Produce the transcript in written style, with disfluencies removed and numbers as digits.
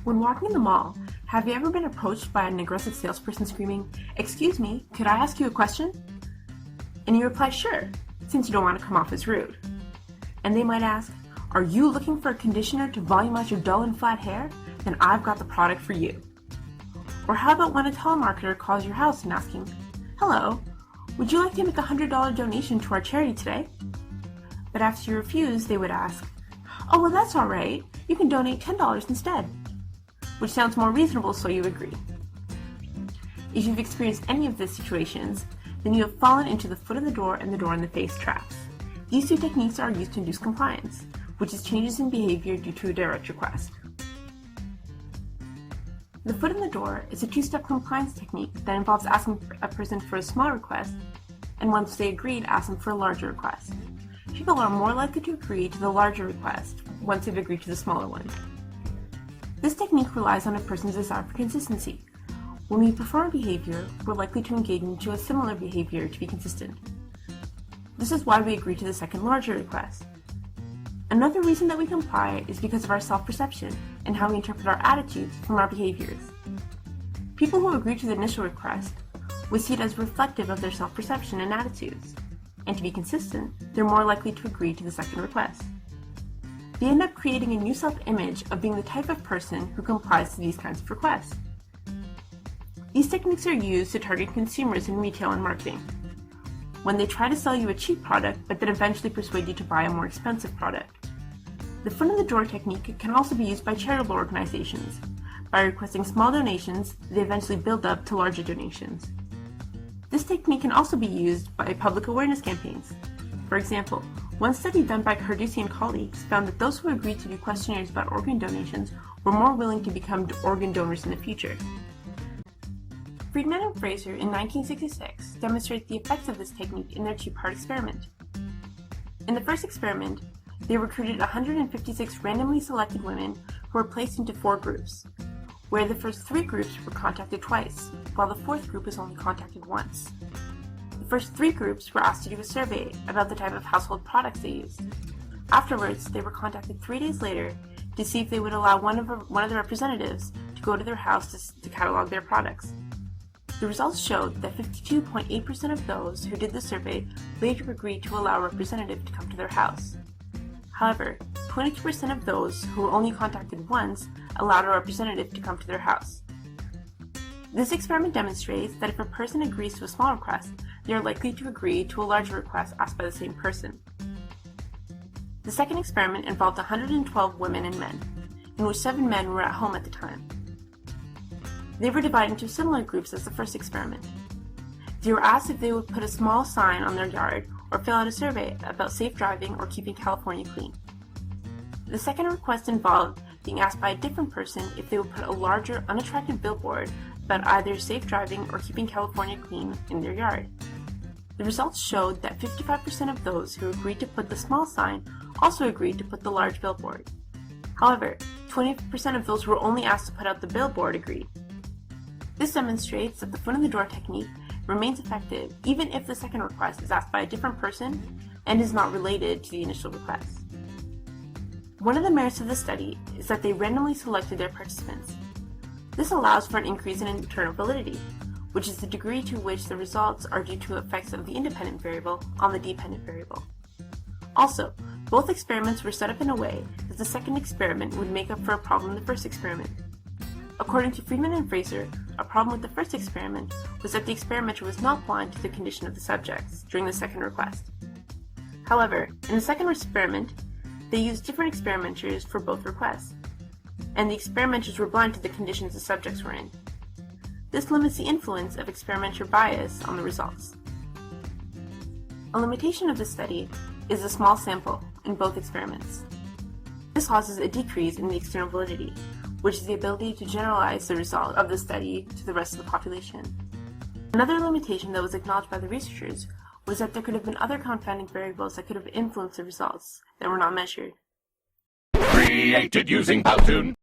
When walking in the mall, have you ever been approached by an aggressive salesperson screaming, "Excuse me, could I ask you a question?" And you reply, "Sure," since you don't want to come off as rude. And they might ask, "Are you looking for a conditioner to volumize your dull and flat hair? Then I've got the product for you." Or how about when a telemarketer calls your house and asking, "Hello, would you like to make a $100 donation to our charity today?" But after you refuse, they would ask, "Oh, well, that's all right. You can donate $10 instead." Which sounds more reasonable, so you agree. If you've experienced any of these situations, then you have fallen into the foot in the door and the door in the face traps. These two techniques are used to induce compliance, which is changes in behavior due to a direct request. The foot in the door is a two-step compliance technique that involves asking a person for a small request, and once they agreed, ask them for a larger request. People are more likely to agree to the larger request once they've agreed to the smaller one. This technique relies on a person's desire for consistency. When we perform a behavior, we're likely to engage into a similar behavior to be consistent. This is why we agree to the second larger request. Another reason that we comply is because of our self-perception and how we interpret our attitudes from our behaviors. People who agree to the initial request would see it as reflective of their self-perception and attitudes, and to be consistent, they're more likely to agree to the second request. They end up creating a new self-image of being the type of person who complies to these kinds of requests. These techniques are used to target consumers in retail and marketing. When they try to sell you a cheap product, but then eventually persuade you to buy a more expensive product. The foot in the door technique can also be used by charitable organizations. By requesting small donations, they eventually build up to larger donations. This technique can also be used by public awareness campaigns. For example, one study done by Carducci and colleagues found that those who agreed to do questionnaires about organ donations were more willing to become organ donors in the future. Friedman and Fraser in 1966 demonstrated the effects of this technique in their two-part experiment. In the first experiment, they recruited 156 randomly selected women who were placed into 4 groups, where the first 3 groups were contacted twice, while the 4th group was only contacted once. The first 3 groups were asked to do a survey about the type of household products they used. Afterwards, they were contacted 3 days later to see if they would allow one of the representatives to go to their house to catalog their products. The results showed that 52.8% of those who did the survey later agreed to allow a representative to come to their house. However, 22% of those who were only contacted once allowed a representative to come to their house. This experiment demonstrates that if a person agrees to a small request, they are likely to agree to a larger request asked by the same person. The second experiment involved 112 women and men, in which 7 men were at home at the time. They were divided into similar groups as the first experiment. They were asked if they would put a small sign on their yard or fill out a survey about safe driving or keeping California clean. The second request involved being asked by a different person if they would put a larger, unattractive billboard about either safe driving or keeping California clean in their yard. The results showed that 55% of those who agreed to put the small sign also agreed to put the large billboard. However, 20% of those who were only asked to put out the billboard agreed. This demonstrates that the foot in the door technique remains effective even if the second request is asked by a different person and is not related to the initial request. One of the merits of the study is that they randomly selected their participants. This allows for an increase in internal validity, which is the degree to which the results are due to effects of the independent variable on the dependent variable. Also, both experiments were set up in a way that the second experiment would make up for a problem in the first experiment. According to Friedman and Fraser, a problem with the first experiment was that the experimenter was not blind to the condition of the subjects during the second request. However, in the second experiment, they used different experimenters for both requests, and the experimenters were blind to the conditions the subjects were in. This limits the influence of experimenter bias on the results. A limitation of the study is a small sample in both experiments. This causes a decrease in the external validity, which is the ability to generalize the result of the study to the rest of the population. Another limitation that was acknowledged by the researchers was that there could have been other confounding variables that could have influenced the results that were not measured. Created using Powtoon.